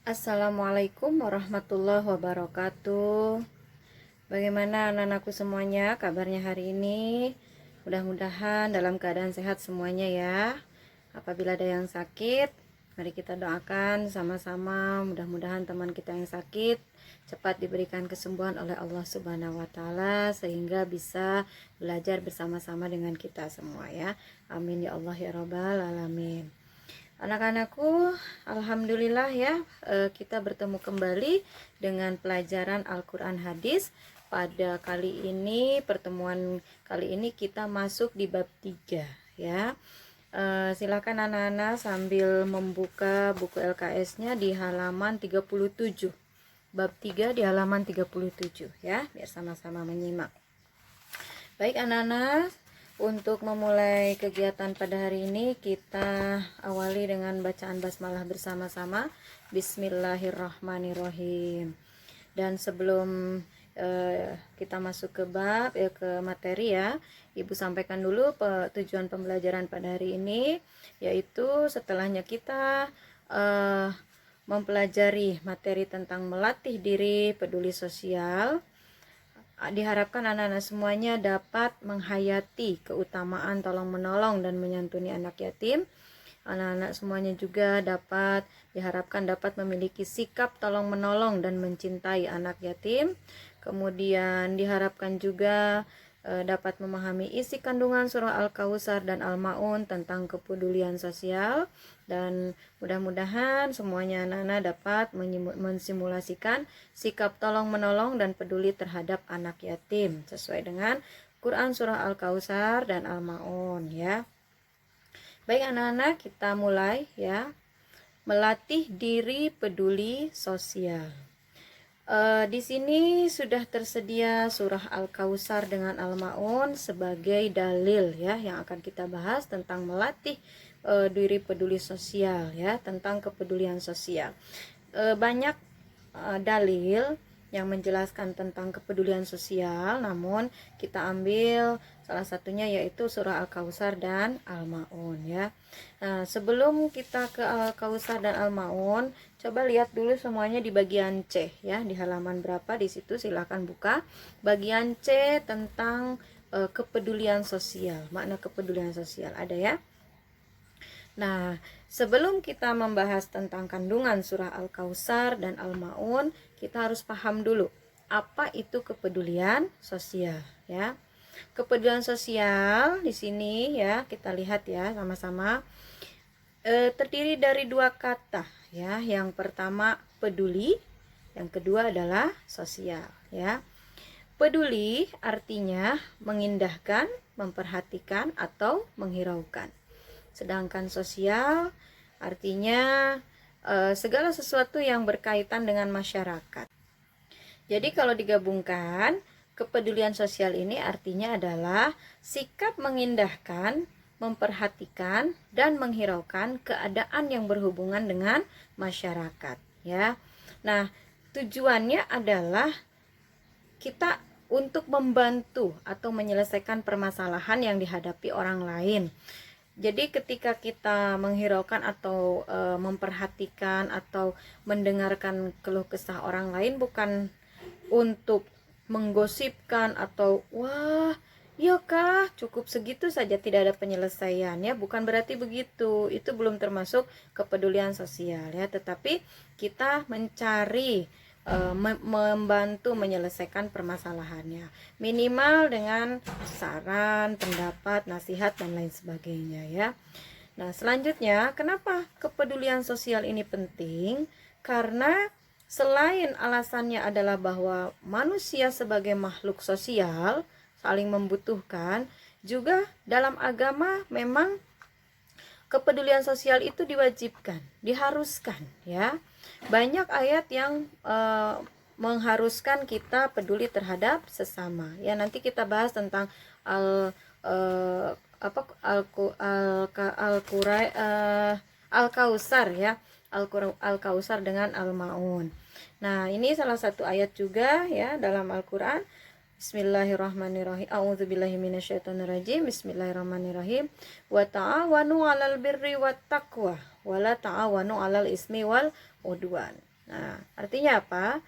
Assalamualaikum warahmatullahi wabarakatuh. Bagaimana anak-anakku semuanya kabarnya hari ini? Mudah-mudahan dalam keadaan sehat semuanya ya. Apabila ada yang sakit, mari kita doakan sama-sama. Mudah-mudahan teman kita yang sakit cepat diberikan kesembuhan oleh Allah Subhanahu wa taala sehingga bisa belajar bersama-sama dengan kita semua ya. Amin ya Allah ya rabbal alamin. Anak-anakku, alhamdulillah ya, kita bertemu kembali dengan pelajaran Al-Quran Hadis. Pada kali ini, pertemuan kali ini kita masuk di bab 3 ya. Silakan anak-anak sambil membuka buku LKS-nya di halaman 37. Bab 3 di halaman 37 ya, biar sama-sama menyimak. Baik anak-anak, untuk memulai kegiatan pada hari ini kita awali dengan bacaan basmalah bersama-sama. Bismillahirrahmanirrahim. Dan sebelum kita masuk ke bab ke materi ya, Ibu sampaikan dulu tujuan pembelajaran pada hari ini, yaitu setelahnya kita mempelajari materi tentang melatih diri peduli sosial. Diharapkan anak-anak semuanya dapat menghayati keutamaan tolong-menolong dan menyantuni anak yatim. Anak-anak semuanya juga diharapkan dapat memiliki sikap tolong-menolong dan mencintai anak yatim. Kemudian diharapkan juga dapat memahami isi kandungan surah Al-Kautsar dan Al-Maun tentang kepedulian sosial, dan mudah-mudahan semuanya anak-anak dapat mensimulasikan sikap tolong-menolong dan peduli terhadap anak yatim sesuai dengan Quran surah Al-Kautsar dan Al-Maun ya. Baik anak-anak, kita mulai ya. Melatih diri peduli sosial. Di sini sudah tersedia surah Al-Kautsar dengan Al-Maun sebagai dalil ya yang akan kita bahas tentang melatih diri peduli sosial ya, tentang kepedulian sosial. Banyak dalil yang menjelaskan tentang kepedulian sosial, namun kita ambil salah satunya yaitu surah Al-Kautsar dan Al-Maun ya. Nah, sebelum kita ke Al-Kautsar dan Al-Maun, coba lihat dulu semuanya di bagian C ya, di halaman berapa di situ silahkan buka. Bagian C tentang kepedulian sosial, makna kepedulian sosial ada ya. Nah, sebelum kita membahas tentang kandungan surah Al-Kautsar dan Al-Maun, kita harus paham dulu apa itu kepedulian sosial ya. Kepedulian sosial di sini ya, kita lihat ya sama-sama, terdiri dari dua kata ya. Yang pertama peduli, yang kedua adalah sosial ya. Peduli artinya mengindahkan, memperhatikan atau menghiraukan. Sedangkan sosial artinya segala sesuatu yang berkaitan dengan masyarakat. Jadi kalau digabungkan, kepedulian sosial ini artinya adalah sikap mengindahkan, memperhatikan, dan menghiraukan keadaan yang berhubungan dengan masyarakat ya. Nah, tujuannya adalah kita untuk membantu atau menyelesaikan permasalahan yang dihadapi orang lain. Jadi ketika kita menghiraukan atau memperhatikan atau mendengarkan keluh kesah orang lain, bukan untuk menggosipkan atau wah ya kah cukup segitu saja tidak ada penyelesaian ya, bukan berarti begitu. Itu belum termasuk kepedulian sosial ya, tetapi kita mencari membantu menyelesaikan permasalahannya, minimal dengan saran, pendapat, nasihat, dan lain sebagainya ya. Nah, selanjutnya, kenapa kepedulian sosial ini penting? Karena selain alasannya adalah bahwa manusia sebagai makhluk sosial saling membutuhkan, juga dalam agama memang kepedulian sosial itu diwajibkan, diharuskan ya. Banyak ayat yang mengharuskan kita peduli terhadap sesama ya. Nanti kita bahas tentang Al-Kautsar ya, Al-Kautsar dengan Al-Maun. Nah, ini salah satu ayat juga ya dalam Al-Qur'an. Bismillahirrahmanirrahim. A'udzubillahi minasyaitonirrajim. Bismillahirrahmanirrahim. Wa ta'awanu 'alal birri wat taqwa wa la ta'awanu 'alal ismi wal udwan. Nah, artinya apa?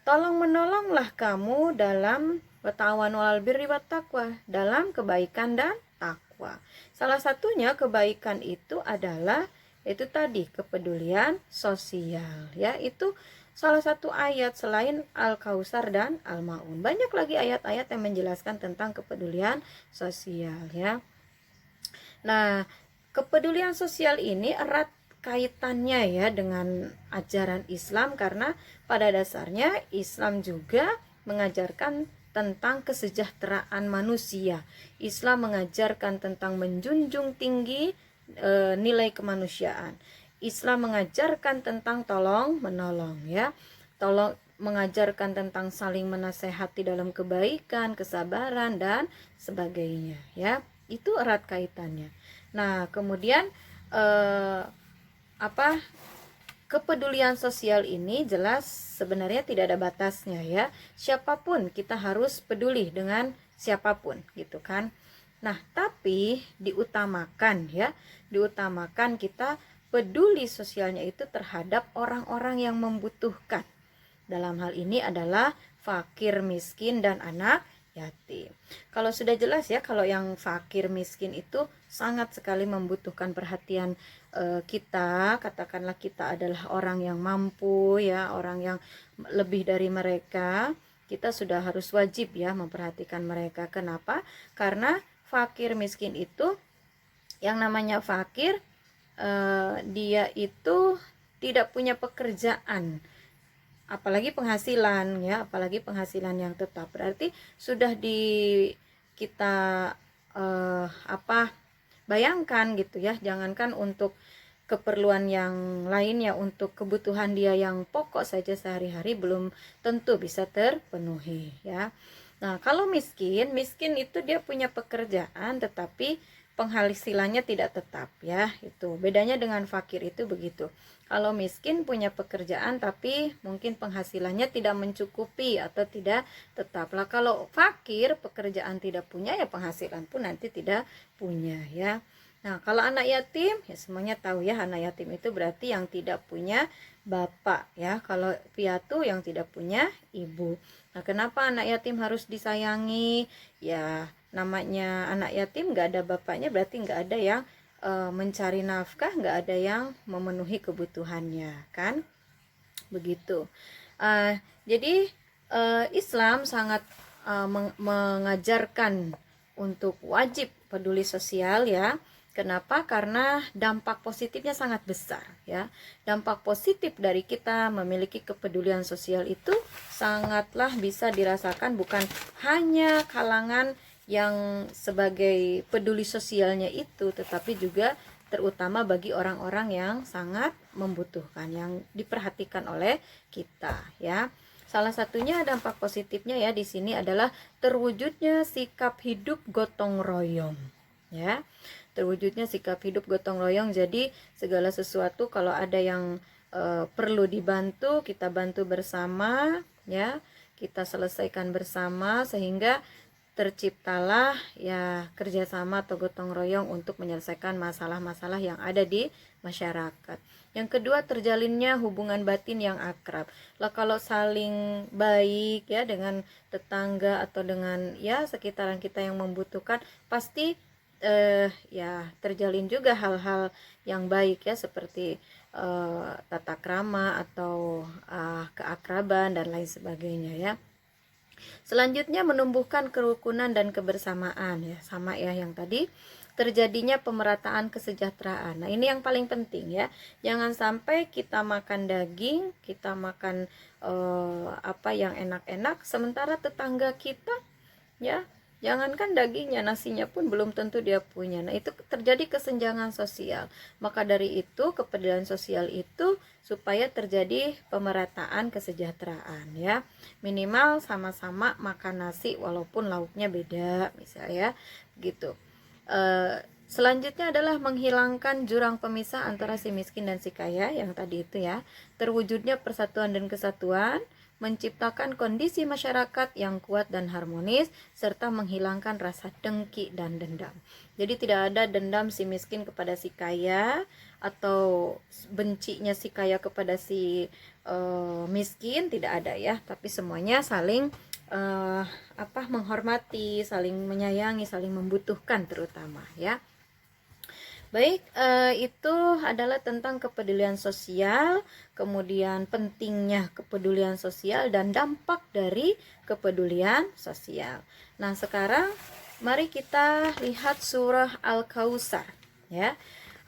Tolong menolonglah kamu dalam wata'awanu 'alal birri wat taqwa, dalam kebaikan dan takwa. Salah satunya kebaikan itu adalah itu tadi kepedulian sosial, ya. Itu salah satu ayat selain Al-Kautsar dan Al-Maun. Banyak lagi ayat-ayat yang menjelaskan tentang kepedulian sosial, ya. Nah, kepedulian sosial ini erat kaitannya ya dengan ajaran Islam, karena pada dasarnya Islam juga mengajarkan tentang kesejahteraan manusia. Islam mengajarkan tentang menjunjung tinggi nilai kemanusiaan. Islam mengajarkan tentang tolong menolong, ya. Tolong mengajarkan tentang saling menasehati dalam kebaikan, kesabaran dan sebagainya, ya. Itu erat kaitannya. Nah, kemudian eh, apa kepedulian sosial ini jelas sebenarnya tidak ada batasnya, ya. Siapapun kita harus peduli dengan siapapun, gitu kan. Nah, tapi diutamakan, ya, diutamakan kita peduli sosialnya itu terhadap orang-orang yang membutuhkan. Dalam hal ini adalah fakir, miskin, dan anak yatim. Kalau sudah jelas ya, kalau yang fakir miskin itu sangat sekali membutuhkan perhatian kita. Katakanlah kita adalah orang yang mampu, ya, orang yang lebih dari mereka, kita sudah harus wajib ya memperhatikan mereka. Kenapa? Karena fakir miskin itu, yang namanya fakir, dia itu tidak punya pekerjaan, apalagi penghasilan, ya, apalagi penghasilan yang tetap. Berarti sudah di kita bayangkan gitu ya, jangankan untuk keperluan yang lainnya, untuk kebutuhan dia yang pokok saja sehari-hari belum tentu bisa terpenuhi, ya. Nah, kalau miskin itu dia punya pekerjaan tetapi penghasilannya tidak tetap, ya. Itu bedanya dengan fakir, itu begitu. Kalau miskin punya pekerjaan tapi mungkin penghasilannya tidak mencukupi atau tidak tetap. Lah kalau fakir pekerjaan tidak punya, ya penghasilan pun nanti tidak punya, ya. Nah, kalau anak yatim, ya semuanya tahu ya, anak yatim itu berarti yang tidak punya bapak, ya. Kalau piatu yang tidak punya ibu. Nah, kenapa anak yatim harus disayangi? Ya, namanya anak yatim nggak ada bapaknya, berarti nggak ada yang mencari nafkah, nggak ada yang memenuhi kebutuhannya, kan? Begitu. Jadi Islam sangat mengajarkan untuk wajib peduli sosial, ya. Kenapa? Karena dampak positifnya sangat besar, ya. Dampak positif dari kita memiliki kepedulian sosial itu sangatlah bisa dirasakan bukan hanya kalangan yang sebagai peduli sosialnya itu, tetapi juga terutama bagi orang-orang yang sangat membutuhkan, yang diperhatikan oleh kita, ya. Salah satunya dampak positifnya ya di sini adalah terwujudnya sikap hidup gotong royong, ya. Terwujudnya sikap hidup gotong royong. Jadi segala sesuatu kalau ada yang perlu dibantu, kita bantu bersama, ya. Kita selesaikan bersama sehingga terciptalah ya kerjasama atau gotong royong untuk menyelesaikan masalah-masalah yang ada di masyarakat. Yang kedua, terjalinnya hubungan batin yang akrab. Lah kalau saling baik ya dengan tetangga atau dengan ya sekitaran kita yang membutuhkan, pasti ya terjalin juga hal-hal yang baik ya, seperti tata krama atau keakraban dan lain sebagainya, ya. Selanjutnya menumbuhkan kerukunan dan kebersamaan, ya, sama ya yang tadi. Terjadinya pemerataan kesejahteraan. Nah, ini yang paling penting ya. Jangan sampai kita makan daging, kita makan apa yang enak-enak, sementara tetangga kita, ya, jangankan dagingnya, nasinya pun belum tentu dia punya. Nah, itu terjadi kesenjangan sosial. Maka dari itu, kepedulian sosial itu supaya terjadi pemerataan kesejahteraan, ya. Minimal sama-sama makan nasi walaupun lauknya beda, misalnya gitu. Selanjutnya adalah menghilangkan jurang pemisah antara si miskin dan si kaya, yang tadi itu ya. Terwujudnya persatuan dan kesatuan, menciptakan kondisi masyarakat yang kuat dan harmonis, serta menghilangkan rasa dengki dan dendam. Jadi tidak ada dendam si miskin kepada si kaya, atau bencinya si kaya kepada si miskin, tidak ada ya, tapi semuanya saling menghormati, saling menyayangi, saling membutuhkan terutama ya. Baik, itu adalah tentang kepedulian sosial, kemudian pentingnya kepedulian sosial dan dampak dari kepedulian sosial. Nah, sekarang mari kita lihat surah Al-Kautsar ya.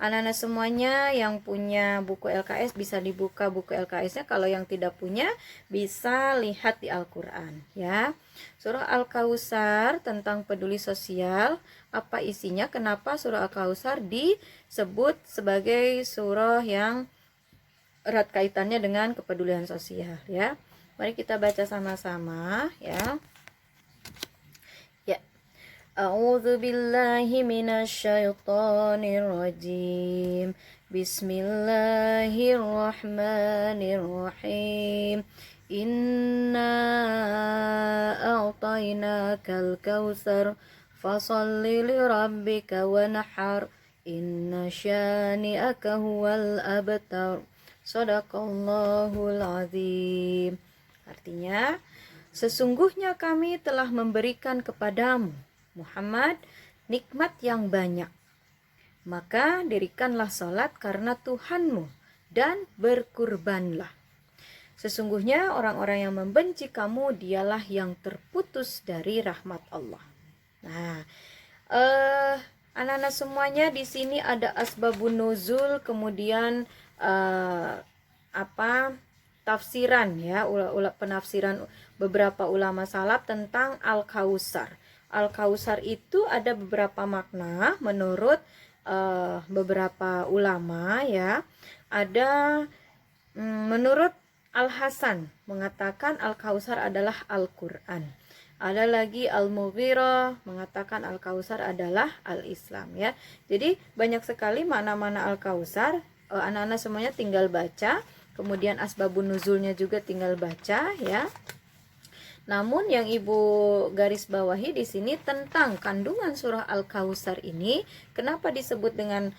Anak-anak semuanya yang punya buku LKS bisa dibuka buku LKS-nya, kalau yang tidak punya bisa lihat di Al-Qur'an ya. Surah Al-Kautsar tentang peduli sosial. Apa isinya? Kenapa surah Al-Kautsar disebut sebagai surah yang erat kaitannya dengan kepedulian sosial ya. Mari kita baca sama-sama ya. A'udzu billahi minasyaitonir rajim. Bismillahirrahmanirrahim. Inna a'tainakal kautsar fasholli lirabbika wanhar. Inna syani'aka huwal abtar. Shadaqallahul azim. Artinya, sesungguhnya kami telah memberikan kepadamu Muhammad nikmat yang banyak, maka dirikanlah salat karena Tuhanmu dan berkurbanlah. Sesungguhnya orang-orang yang membenci kamu dialah yang terputus dari rahmat Allah. Nah, anak-anak semuanya di sini ada asbabun nuzul, kemudian tafsiran ya, penafsiran beberapa ulama salaf tentang Al-Kautsar. Al-Kautsar itu ada beberapa makna menurut beberapa ulama ya. Ada menurut Al-Hasan mengatakan Al-Kautsar adalah Al-Qur'an. Ada lagi Al-Mughirah mengatakan Al-Kautsar adalah Al-Islam ya. Jadi banyak sekali makna-makna Al-Kautsar. Anak-anak semuanya tinggal baca. Kemudian asbabun nuzulnya juga tinggal baca ya. Namun yang Ibu garis bawahi di sini tentang kandungan surah Al-Kautsar ini, kenapa disebut dengan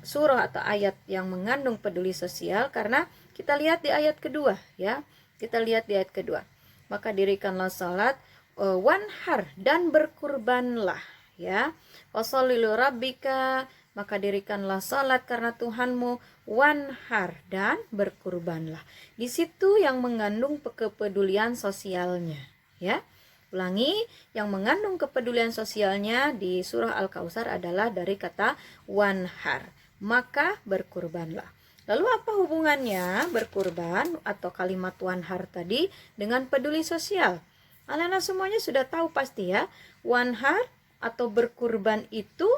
surah atau ayat yang mengandung peduli sosial? Karena kita lihat di ayat kedua ya. Kita lihat di ayat kedua. Maka dirikanlah salat wanhar dan berkurbanlah ya. Fasholli lirabbika, maka dirikanlah salat karena Tuhanmu, wanhar dan berkurbanlah. Di situ yang mengandung kepedulian sosialnya ya. Ulangi, yang mengandung kepedulian sosialnya di surah Al-Kautsar adalah dari kata wanhar, maka berkurbanlah. Lalu apa hubungannya berkurban atau kalimat wanhar tadi dengan peduli sosial? Anak-anak semuanya sudah tahu pasti ya, wanhar atau berkurban itu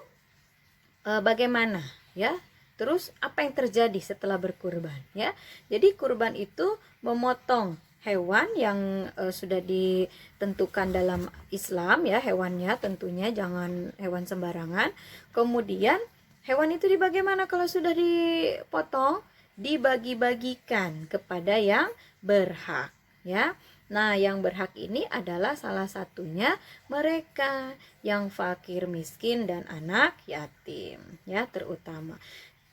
bagaimana ya. Terus apa yang terjadi setelah berkurban ya? Jadi kurban itu memotong hewan yang sudah ditentukan dalam Islam ya, hewannya tentunya jangan hewan sembarangan. Kemudian hewan itu bagaimana kalau sudah dipotong? Dibagi-bagikan kepada yang berhak ya. Nah, yang berhak ini adalah salah satunya mereka yang fakir, miskin, dan anak yatim ya, terutama.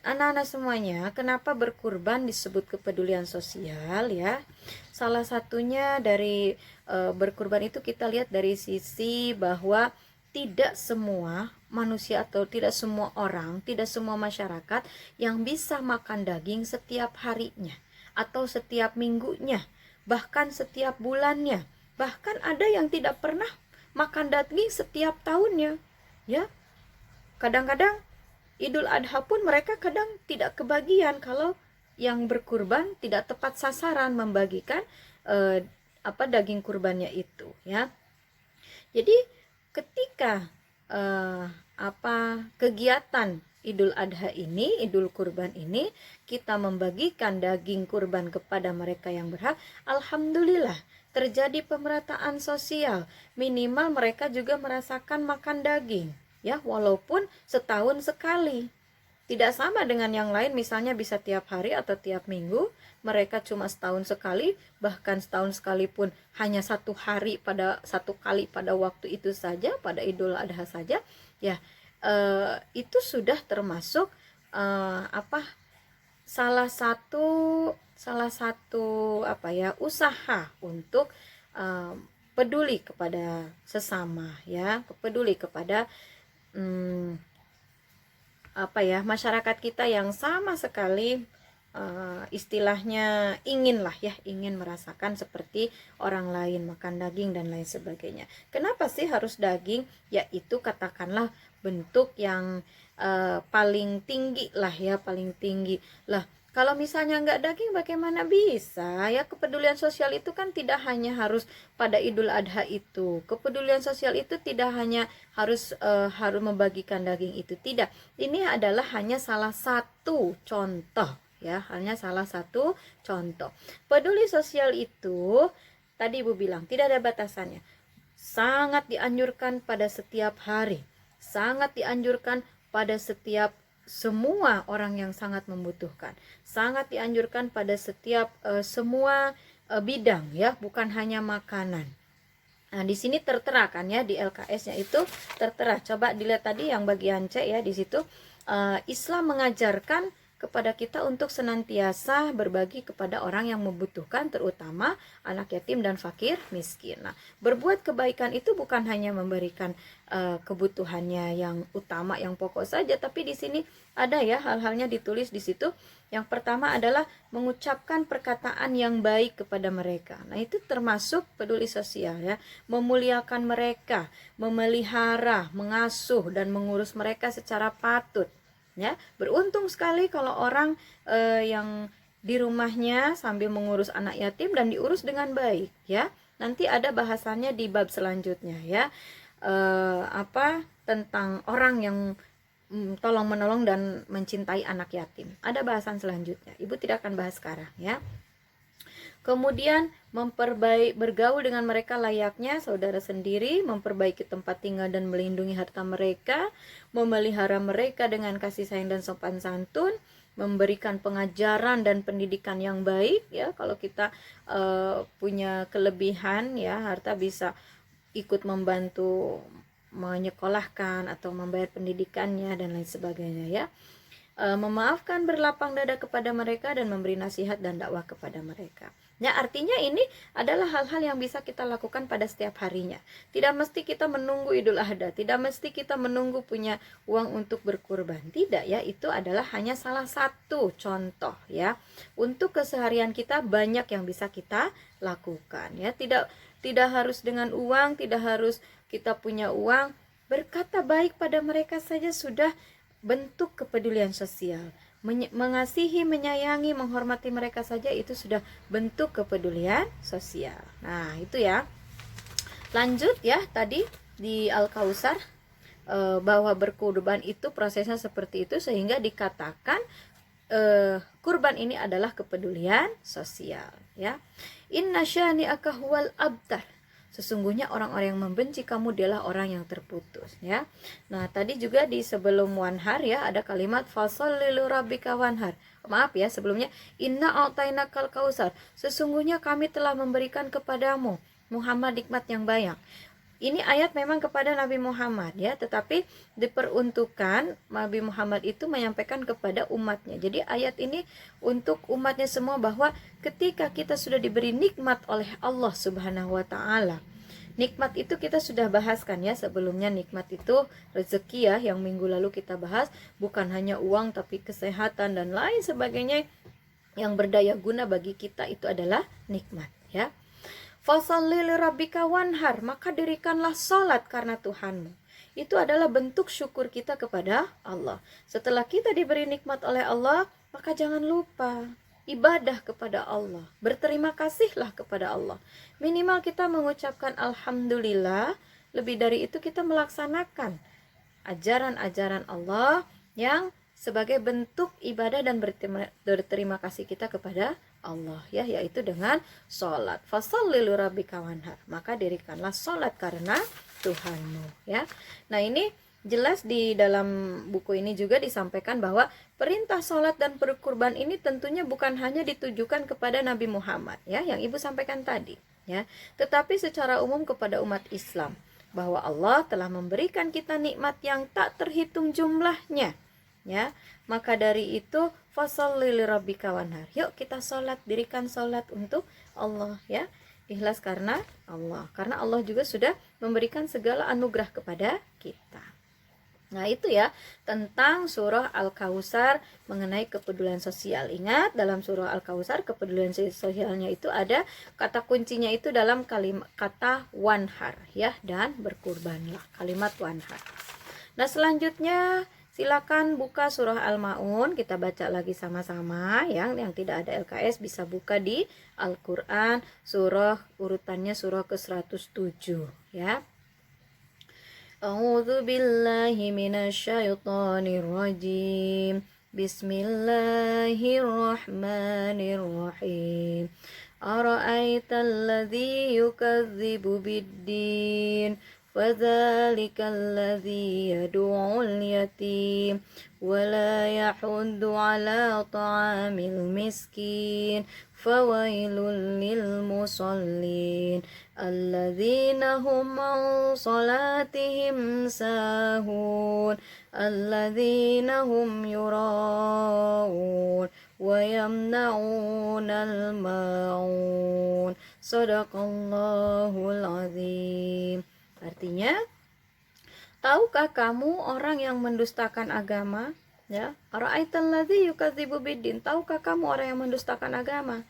Anak-anak semuanya, kenapa berkurban disebut kepedulian sosial ya? Salah satunya dari berkurban itu kita lihat dari sisi bahwa tidak semua manusia atau tidak semua orang, tidak semua masyarakat yang bisa makan daging setiap harinya atau setiap minggunya, bahkan setiap bulannya. Bahkan ada yang tidak pernah makan daging setiap tahunnya ya. Kadang-kadang Idul Adha pun mereka kadang tidak kebagian kalau yang berkurban tidak tepat sasaran membagikan daging kurbannya itu ya. Jadi ketika kegiatan Idul Adha ini, Idul Kurban ini, kita membagikan daging kurban kepada mereka yang berhak, alhamdulillah terjadi pemerataan sosial. Minimal mereka juga merasakan makan daging ya, walaupun setahun sekali. Tidak sama dengan yang lain, misalnya bisa tiap hari atau tiap minggu. Mereka cuma setahun sekali, bahkan setahun sekali pun hanya satu kali pada waktu itu saja, pada Idul Adha saja ya. Itu sudah termasuk apa salah satu apa ya, usaha untuk peduli kepada sesama ya, peduli kepada apa ya, masyarakat kita yang sama sekali istilahnya ingin merasakan seperti orang lain, makan daging dan lain sebagainya. Kenapa sih harus daging? Yaitu katakanlah bentuk yang paling tinggi lah ya, paling tinggi lah. Kalau misalnya nggak daging, bagaimana bisa ya? Kepedulian sosial itu kan tidak hanya harus pada Idul Adha itu. Kepedulian sosial itu tidak hanya harus membagikan daging itu, tidak. Ini adalah hanya salah satu contoh ya, hanya salah satu contoh. Peduli sosial itu tadi Ibu bilang tidak ada batasannya. Sangat dianjurkan pada setiap hari. Sangat dianjurkan pada setiap semua orang yang sangat membutuhkan. Sangat dianjurkan pada setiap semua bidang ya, bukan hanya makanan. Nah, di sini tertera kan ya, di LKS-nya itu tertera. Coba dilihat tadi yang bagian C ya, di situ Islam mengajarkan kepada kita untuk senantiasa berbagi kepada orang yang membutuhkan, terutama anak yatim dan fakir miskin. Nah, berbuat kebaikan itu bukan hanya memberikan kebutuhannya yang utama, yang pokok saja, tapi di sini ada ya hal-halnya ditulis di situ. Yang pertama adalah mengucapkan perkataan yang baik kepada mereka. Nah, itu termasuk peduli sosial ya, memuliakan mereka, memelihara, mengasuh dan mengurus mereka secara patut. Ya, beruntung sekali kalau orang yang di rumahnya sambil mengurus anak yatim dan diurus dengan baik ya. Nanti ada bahasannya di bab selanjutnya ya, tentang orang yang tolong menolong dan mencintai anak yatim. Ada bahasan selanjutnya. Ibu tidak akan bahas sekarang ya. Kemudian bergaul dengan mereka layaknya saudara sendiri, memperbaiki tempat tinggal dan melindungi harta mereka, memelihara mereka dengan kasih sayang dan sopan santun, memberikan pengajaran dan pendidikan yang baik ya. Kalau kita punya kelebihan ya, harta bisa ikut membantu menyekolahkan atau membayar pendidikannya dan lain sebagainya ya. Memaafkan, berlapang dada kepada mereka dan memberi nasihat dan dakwah kepada mereka. Ya, artinya ini adalah hal-hal yang bisa kita lakukan pada setiap harinya. Tidak mesti kita menunggu Idul Adha, tidak mesti kita menunggu punya uang untuk berkurban. Tidak ya, itu adalah hanya salah satu contoh ya. Untuk keseharian kita banyak yang bisa kita lakukan ya. Tidak harus dengan uang, tidak harus kita punya uang. Berkata baik pada mereka saja sudah bentuk kepedulian sosial. Mengasihi, menyayangi, menghormati mereka saja itu sudah bentuk kepedulian sosial. Nah, itu ya. Lanjut ya, tadi di Al-Kautsar bahwa berkurban itu prosesnya seperti itu, sehingga dikatakan kurban ini adalah kepedulian sosial ya. Inna syani'aka huwal abtar. Sesungguhnya orang-orang yang membenci kamu dialah orang yang terputus ya. Nah, tadi juga di sebelum wanhar ya ada kalimat fasholli lirabbika wanhar. Maaf ya, sebelumnya inna a'tainakal kautsar. Sesungguhnya kami telah memberikan kepadamu Muhammad nikmat yang banyak. Ini ayat memang kepada Nabi Muhammad ya, tetapi diperuntukkan Nabi Muhammad itu menyampaikan kepada umatnya. Jadi ayat ini untuk umatnya semua, bahwa ketika kita sudah diberi nikmat oleh Allah Subhanahu wa taala. Nikmat itu kita sudah bahaskan ya sebelumnya, nikmat itu rezeki ya, yang minggu lalu kita bahas, bukan hanya uang tapi kesehatan dan lain sebagainya yang berdaya guna bagi kita, itu adalah nikmat ya. Fasholli lirabbika wanhar, maka dirikanlah salat karena Tuhanmu. Itu adalah bentuk syukur kita kepada Allah. Setelah kita diberi nikmat oleh Allah, maka jangan lupa ibadah kepada Allah. Berterima kasihlah kepada Allah. Minimal kita mengucapkan alhamdulillah, lebih dari itu kita melaksanakan ajaran-ajaran Allah yang sebagai bentuk ibadah dan berterima kasih kita kepada Allah ya, yaitu dengan sholat. Fasholli lirabbika wanhar, maka dirikanlah sholat karena Tuhanmu ya. Nah, ini jelas di dalam buku ini juga disampaikan bahwa perintah sholat dan berkurban ini tentunya bukan hanya ditujukan kepada Nabi Muhammad ya, yang Ibu sampaikan tadi ya, tetapi secara umum kepada umat Islam, bahwa Allah telah memberikan kita nikmat yang tak terhitung jumlahnya ya. Maka dari itu fasholli lirabbika wanhar. Yuk kita sholat, dirikan sholat untuk Allah ya. Ikhlas karena Allah. Karena Allah juga sudah memberikan segala anugerah kepada kita. Nah itu ya tentang surah Al-Kautsar mengenai kepedulian sosial. Ingat dalam surah Al-Kautsar kepedulian sosialnya itu ada kata kuncinya itu dalam kalimat kata wanhar ya, dan berkurbanlah, kalimat wanhar. Nah selanjutnya silakan buka surah Al-Maun, kita baca lagi sama-sama. Yang tidak ada LKS bisa buka di Al-Quran, surah urutannya surah ke-107 ya. A'udzu billahi minasyaitonir rajim. Bismillahirrahmanirrahim. Ara'aital ladzi yukadzibu biddin fadzalika alladzi yad'ul yatim wala yahuddu ala ta'amil miskin fawailul lil musallin alladzina hum an salatihim sahun alladzina hum yura'un wa yamna'unal ma'un. Shadaqallahul azim. Artinya, tahukah kamu orang yang mendustakan agama? Ya, ara'aital ladzi yukadzibu biddin. Tahukah kamu orang yang mendustakan agama?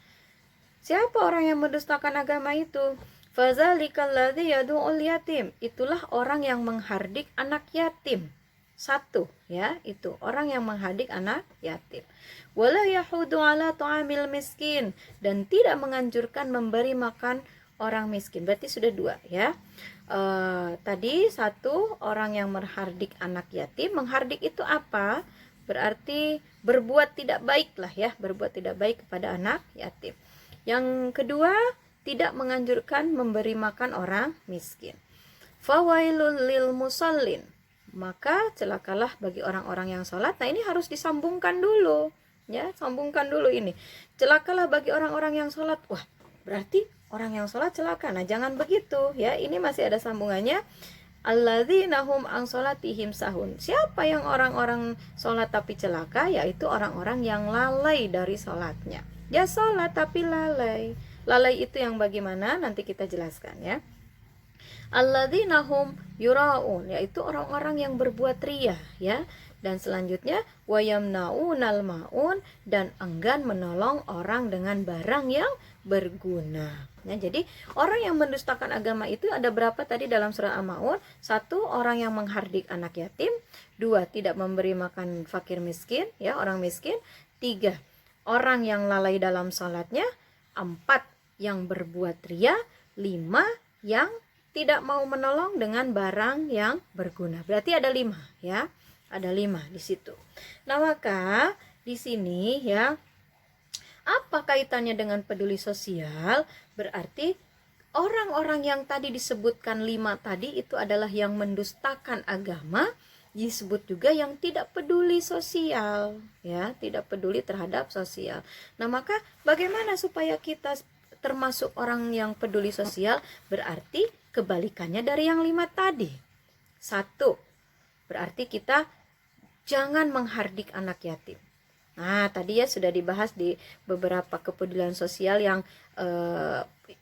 Siapa orang yang mendustakan agama itu? Fadzalikal ladzi yad'ul yatim. Itulah orang yang menghardik anak yatim. Satu, ya, itu orang yang menghardik anak yatim. Wala yahudu ala ta'amil miskin, dan tidak menganjurkan memberi makan orang miskin. Berarti sudah dua, ya. Tadi satu, orang yang menghardik anak yatim. Menghardik itu apa? Berarti berbuat tidak baik lah ya, berbuat tidak baik kepada anak yatim. Yang kedua, tidak menganjurkan memberi makan orang miskin. Fawailul lil musallin. Maka celakalah bagi orang-orang yang sholat. Nah ini harus disambungkan dulu, ya, sambungkan dulu ini. Celakalah bagi orang-orang yang sholat. Wah, berarti orang yang sholat celaka. Nah jangan begitu ya, ini masih ada sambungannya. Alladzina hum an sholatihim sahun. Siapa yang orang-orang sholat tapi celaka? Yaitu orang-orang yang lalai dari sholatnya. Ya sholat tapi lalai. Lalai itu yang bagaimana? Nanti kita jelaskan ya. Alladzina hum yura'un, yaitu orang-orang yang berbuat riya ya. Dan selanjutnya wayamnaunal maun, dan enggan menolong orang dengan barang yang berguna. Ya, jadi orang yang mendustakan agama itu ada berapa tadi dalam surah Al-Maun? Satu, orang yang menghardik anak yatim. Dua, tidak memberi makan fakir miskin, ya, orang miskin. Tiga, orang yang lalai dalam salatnya. Empat, yang berbuat riya. Lima, yang tidak mau menolong dengan barang yang berguna. Berarti ada 5 ya. Ada 5 di situ. Nah, maka di sini ya, apa kaitannya dengan peduli sosial? Berarti orang-orang yang tadi disebutkan 5 tadi itu adalah yang mendustakan agama, disebut juga yang tidak peduli sosial, ya, tidak peduli terhadap sosial. Nah, maka bagaimana supaya kita termasuk orang yang peduli sosial? Berarti kebalikannya dari yang 5 tadi. 1, berarti kita jangan menghardik anak yatim. Nah, tadi ya sudah dibahas di beberapa kepedulian sosial yang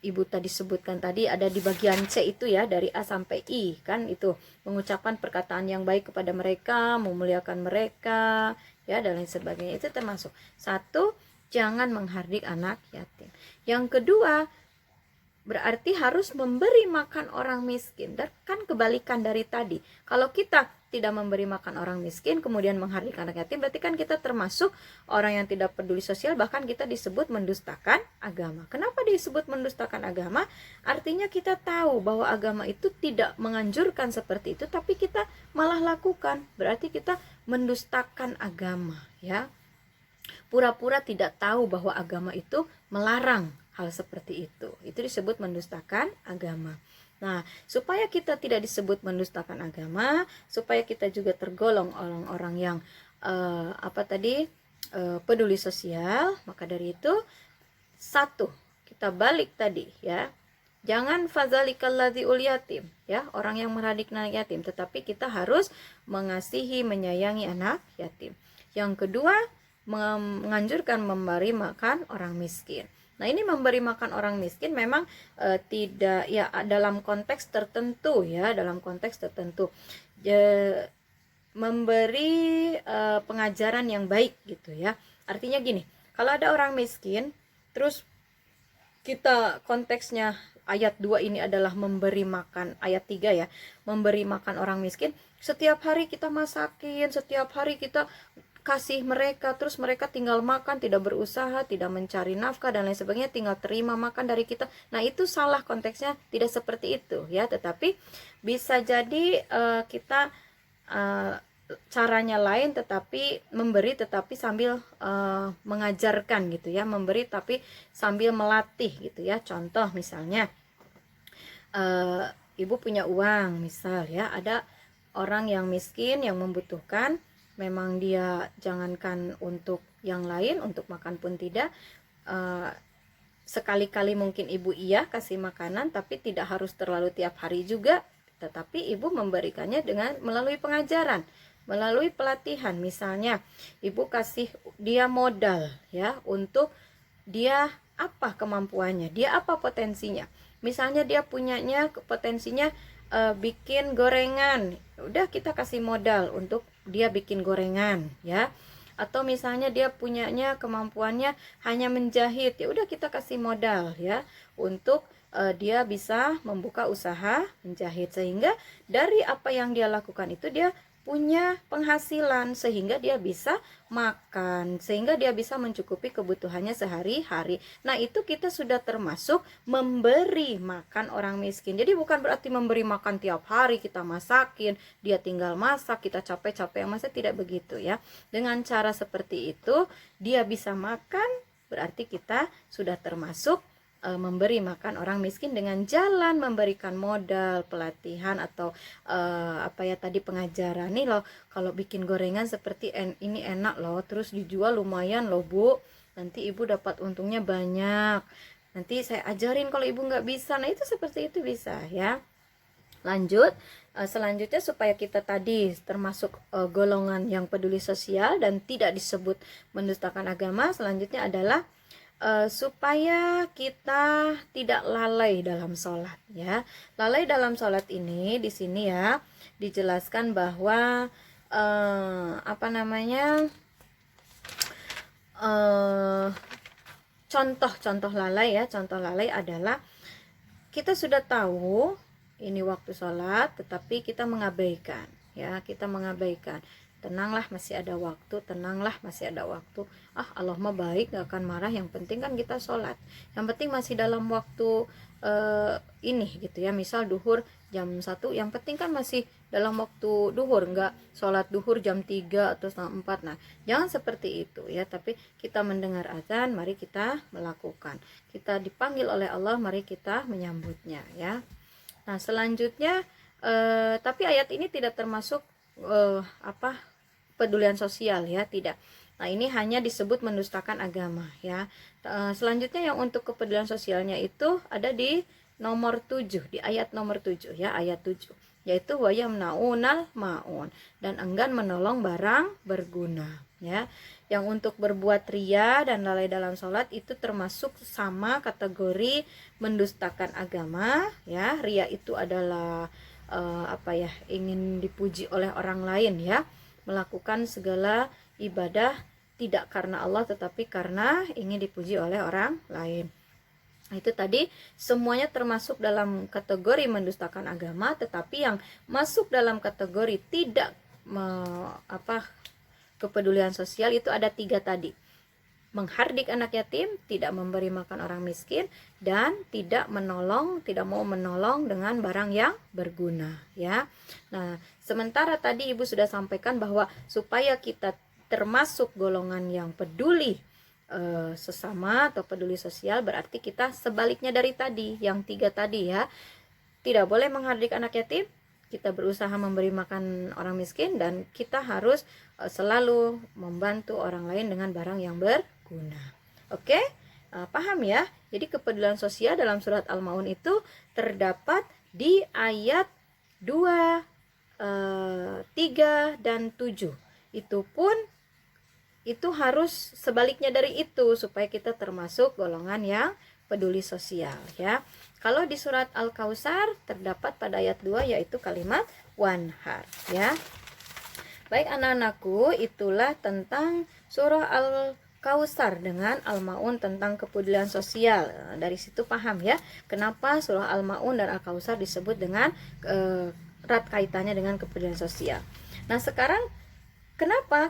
Ibu tadi sebutkan tadi, ada di bagian C itu ya, dari A sampai I kan, itu mengucapkan perkataan yang baik kepada mereka, memuliakan mereka ya, dan lain sebagainya. Itu termasuk 1, jangan menghardik anak yatim. Yang kedua, berarti harus memberi makan orang miskin. Dan kan kebalikan dari tadi. Kalau kita tidak memberi makan orang miskin kemudian menghardik anak yatim, berarti kan kita termasuk orang yang tidak peduli sosial, bahkan kita disebut mendustakan agama. Kenapa disebut mendustakan agama? Artinya kita tahu bahwa agama itu tidak menganjurkan seperti itu, tapi kita malah lakukan. Berarti kita mendustakan agama ya. Pura-pura tidak tahu bahwa agama itu melarang hal seperti itu. Itu disebut mendustakan agama. Nah, supaya kita tidak disebut mendustakan agama, supaya kita juga tergolong orang-orang yang peduli sosial, maka dari itu 1, kita balik tadi ya. Jangan fadzalikal ladziul yatim ya, orang yang menghardik anak yatim, tetapi kita harus mengasihi, menyayangi anak yatim. Yang kedua, menganjurkan memberi makan orang miskin. Nah, ini memberi makan orang miskin memang tidak ya dalam konteks tertentu ya, dalam konteks tertentu. Memberi pengajaran yang baik gitu ya. Artinya gini, kalau ada orang miskin, terus kita konteksnya ayat 2 ini adalah memberi makan, ayat 3 ya, memberi makan orang miskin, setiap hari kita masakin, setiap hari kita kasih mereka, terus mereka tinggal makan, tidak berusaha, tidak mencari nafkah dan lain sebagainya, tinggal terima makan dari kita. Nah, itu salah konteksnya, tidak seperti itu ya. Tetapi bisa jadi kita caranya lain, tetapi memberi tetapi sambil mengajarkan gitu ya, memberi tapi sambil melatih gitu ya. Contoh misalnya ibu punya uang, misal ya, ada orang yang miskin yang membutuhkan, memang dia jangankan untuk yang lain, untuk makan pun tidak, sekali-kali mungkin ibu iya kasih makanan, tapi tidak harus terlalu tiap hari juga, tetapi ibu memberikannya dengan melalui pengajaran, melalui pelatihan. Misalnya ibu kasih dia modal ya, untuk dia apa kemampuannya, dia apa potensinya. Misalnya dia punyanya potensinya bikin gorengan, udah kita kasih modal untuk dia bikin gorengan ya. Atau misalnya dia punyanya kemampuannya hanya menjahit, ya udah kita kasih modal ya untuk dia bisa membuka usaha menjahit, sehingga dari apa yang dia lakukan itu dia punya penghasilan, sehingga dia bisa makan, sehingga dia bisa mencukupi kebutuhannya sehari-hari. Nah, itu kita sudah termasuk memberi makan orang miskin. Jadi bukan berarti memberi makan tiap hari kita masakin, dia tinggal masak, kita capek-capek yang masak, tidak begitu ya. Dengan cara seperti itu dia bisa makan, berarti kita sudah termasuk memberi makan orang miskin dengan jalan memberikan modal, pelatihan, atau apa ya tadi, pengajaran. Nih loh, kalau bikin gorengan seperti ini enak loh, terus dijual lumayan loh bu, nanti ibu dapat untungnya banyak, nanti saya ajarin kalau ibu nggak bisa. Nah, itu seperti itu bisa ya. Lanjut, selanjutnya supaya kita tadi termasuk golongan yang peduli sosial dan tidak disebut mendustakan agama, selanjutnya adalah supaya kita tidak lalai dalam sholat ya. Lalai dalam sholat ini di sini ya dijelaskan bahwa apa namanya, contoh lalai ya. Contoh lalai adalah kita sudah tahu ini waktu sholat, tetapi kita mengabaikan ya, kita mengabaikan. Tenanglah, masih ada waktu, tenanglah, masih ada waktu. Allah mah baik, gak akan marah, yang penting kan kita sholat, yang penting masih dalam waktu ini gitu ya. Misal duhur jam 1, yang penting kan masih dalam waktu duhur, nggak sholat duhur jam 3 atau setengah 4. Nah, jangan seperti itu ya. Tapi kita mendengar azan, mari kita melakukan. Kita dipanggil oleh Allah, mari kita menyambutnya ya. Nah, selanjutnya tapi ayat ini tidak termasuk pedulian sosial ya, tidak. Nah, ini hanya disebut mendustakan agama ya. Selanjutnya yang untuk kepedulian sosialnya itu ada di nomor 7, di ayat nomor 7 ya, ayat 7, yaitu wa yamnaunal maun, dan enggan menolong barang berguna ya. Yang untuk berbuat ria dan lalai dalam sholat itu termasuk sama kategori mendustakan agama ya. Ria itu adalah ingin dipuji oleh orang lain ya, melakukan segala ibadah tidak karena Allah tetapi karena ingin dipuji oleh orang lain. Itu tadi semuanya termasuk dalam kategori mendustakan agama. Tetapi yang masuk dalam kategori tidak kepedulian sosial itu ada 3 tadi: menghardik anak yatim, tidak memberi makan orang miskin, dan tidak mau menolong dengan barang yang berguna ya. Nah, sementara tadi ibu sudah sampaikan bahwa supaya kita termasuk golongan yang peduli sesama atau peduli sosial, berarti kita sebaliknya dari tadi, yang 3 tadi ya. Tidak boleh menghardik anak yatim, kita berusaha memberi makan orang miskin, dan kita harus selalu membantu orang lain dengan barang yang berguna. Oke? Paham ya? Jadi kepedulian sosial dalam surat Al-Maun itu terdapat di ayat 2, 3, dan 7. Itu pun itu harus sebaliknya dari itu supaya kita termasuk golongan yang peduli sosial ya. Kalau di surat Al-Kautsar terdapat pada ayat 2 yaitu kalimat wanhar ya. Baik anak-anakku, itulah tentang surah Al-Kautsar dengan Al-Maun tentang kepedulian sosial. Nah, dari situ paham ya kenapa surah Al-Maun dan Al-Kautsar disebut dengan erat kaitannya dengan kepedulian sosial. Nah, sekarang kenapa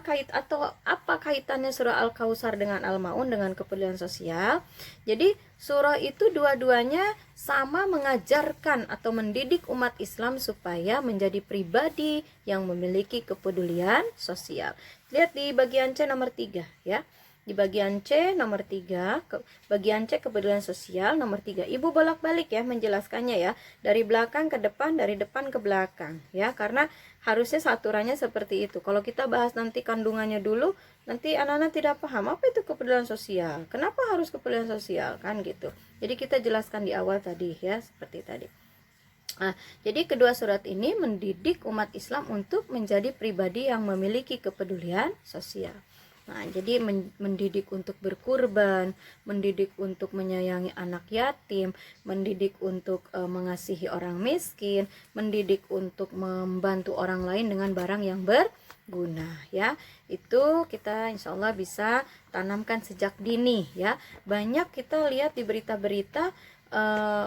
apa kaitannya surah Al-Kautsar dengan Al-Maun dengan kepedulian sosial? Jadi surah itu dua-duanya sama mengajarkan atau mendidik umat Islam supaya menjadi pribadi yang memiliki kepedulian sosial. Lihat di bagian C nomor 3 ya. Di bagian C nomor 3, bagian C kepedulian sosial nomor 3. Ibu bolak-balik ya menjelaskannya ya. Dari belakang ke depan, dari depan ke belakang ya. Karena harusnya saturannya seperti itu. Kalau kita bahas nanti kandungannya dulu, nanti anak-anak tidak paham apa itu kepedulian sosial. Kenapa harus kepedulian sosial kan gitu. Jadi kita jelaskan di awal tadi ya, seperti tadi. Nah, jadi kedua surat ini mendidik umat Islam untuk menjadi pribadi yang memiliki kepedulian sosial. Nah, jadi mendidik untuk berkurban, mendidik untuk menyayangi anak yatim, mendidik untuk mengasihi orang miskin, mendidik untuk membantu orang lain dengan barang yang berguna ya. Itu kita insya Allah bisa tanamkan sejak dini ya. Banyak kita lihat di berita-berita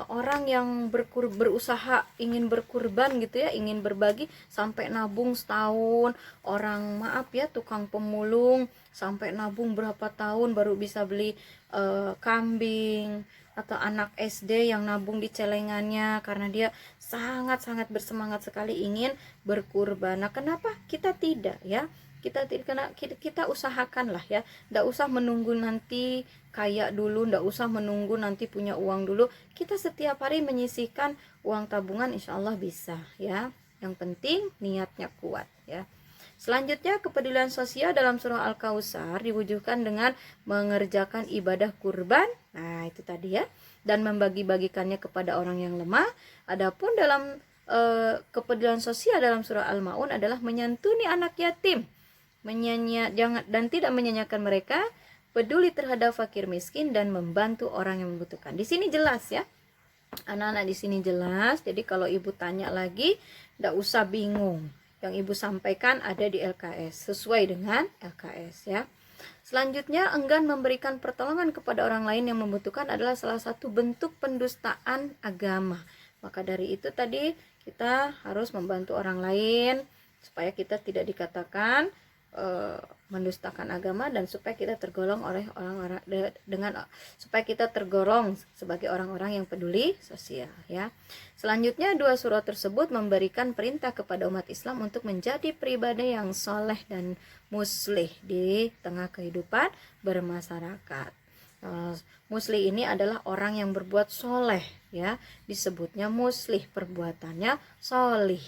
orang yang berusaha ingin berkurban gitu ya, ingin berbagi sampai nabung setahun. Orang maaf ya tukang pemulung sampai nabung berapa tahun baru bisa beli kambing, atau anak SD yang nabung di celengannya karena dia sangat-sangat bersemangat sekali ingin berkurban. Nah, kenapa kita tidak ya? Kita usahakan lah ya, ndak usah menunggu nanti kaya dulu, ndak usah menunggu nanti punya uang dulu. Kita setiap hari menyisihkan uang tabungan, insya Allah bisa ya. Yang penting niatnya kuat ya. Selanjutnya kepedulian sosial dalam surah Al-Kautsar diwujudkan dengan mengerjakan ibadah kurban. Nah, itu tadi ya, dan membagi-bagikannya kepada orang yang lemah. Adapun dalam kepedulian sosial dalam surah Al-Maun adalah menyantuni anak yatim, dan tidak menyanyiakan mereka, peduli terhadap fakir miskin dan membantu orang yang membutuhkan. Di sini jelas ya. Anak-anak di sini jelas. Jadi kalau ibu tanya lagi, tidak usah bingung. Yang ibu sampaikan ada di LKS, sesuai dengan LKS ya. Selanjutnya, enggan memberikan pertolongan kepada orang lain yang membutuhkan adalah salah satu bentuk pendustaan agama. Maka dari itu tadi kita harus membantu orang lain supaya kita tidak dikatakan mendustakan agama, dan supaya kita tergolong oleh orang-orang supaya kita tergolong sebagai orang-orang yang peduli sosial ya. Selanjutnya, dua surah tersebut memberikan perintah kepada umat Islam untuk menjadi pribadi yang soleh dan muslih di tengah kehidupan bermasyarakat. Muslih ini adalah orang yang berbuat soleh ya, disebutnya muslih, perbuatannya solih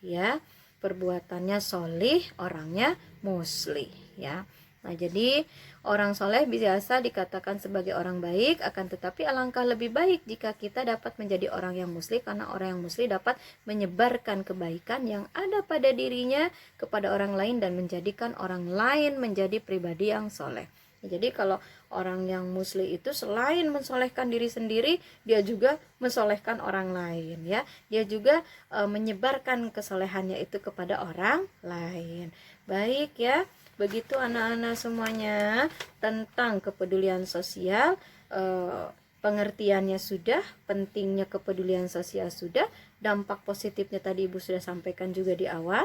ya, perbuatannya solih, orangnya muslih ya. Nah, jadi orang soleh biasa dikatakan sebagai orang baik, akan tetapi alangkah lebih baik jika kita dapat menjadi orang yang muslih, karena orang yang muslih dapat menyebarkan kebaikan yang ada pada dirinya kepada orang lain dan menjadikan orang lain menjadi pribadi yang soleh. Jadi kalau orang yang muslih itu selain mensolehkan diri sendiri, dia juga mensolehkan orang lain ya. Dia juga menyebarkan kesolehannya itu kepada orang lain. Baik ya, begitu anak-anak semuanya tentang kepedulian sosial. Pengertiannya sudah, pentingnya kepedulian sosial sudah, dampak positifnya tadi ibu sudah sampaikan juga di awal.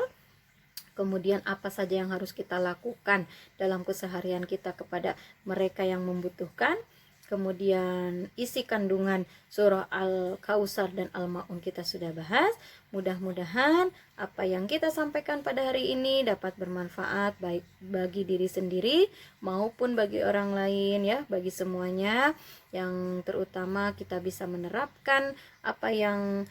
Kemudian apa saja yang harus kita lakukan dalam keseharian kita kepada mereka yang membutuhkan. Kemudian isi kandungan surah Al-Kautsar dan Al-Maun kita sudah bahas. Mudah-mudahan apa yang kita sampaikan pada hari ini dapat bermanfaat baik bagi diri sendiri maupun bagi orang lain ya, bagi semuanya. Yang terutama kita bisa menerapkan apa yang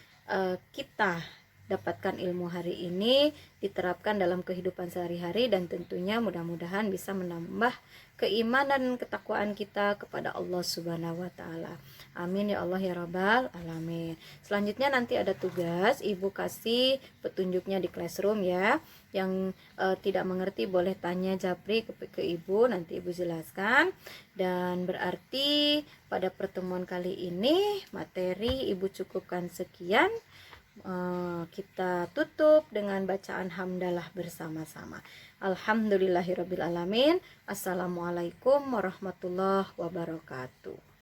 kita dapatkan ilmu hari ini diterapkan dalam kehidupan sehari-hari, dan tentunya mudah-mudahan bisa menambah keimanan dan ketakwaan kita kepada Allah Subhanahu wa taala. Amin ya Allah ya rabbal alamin. Selanjutnya nanti ada tugas, Ibu kasih petunjuknya di classroom ya. Yang tidak mengerti boleh tanya japri ke Ibu, nanti Ibu jelaskan. Dan berarti pada pertemuan kali ini materi Ibu cukupkan sekian. Kita tutup dengan bacaan hamdalah bersama-sama. Alhamdulillahirabbil alamin. Assalamualaikum warahmatullahi wabarakatuh.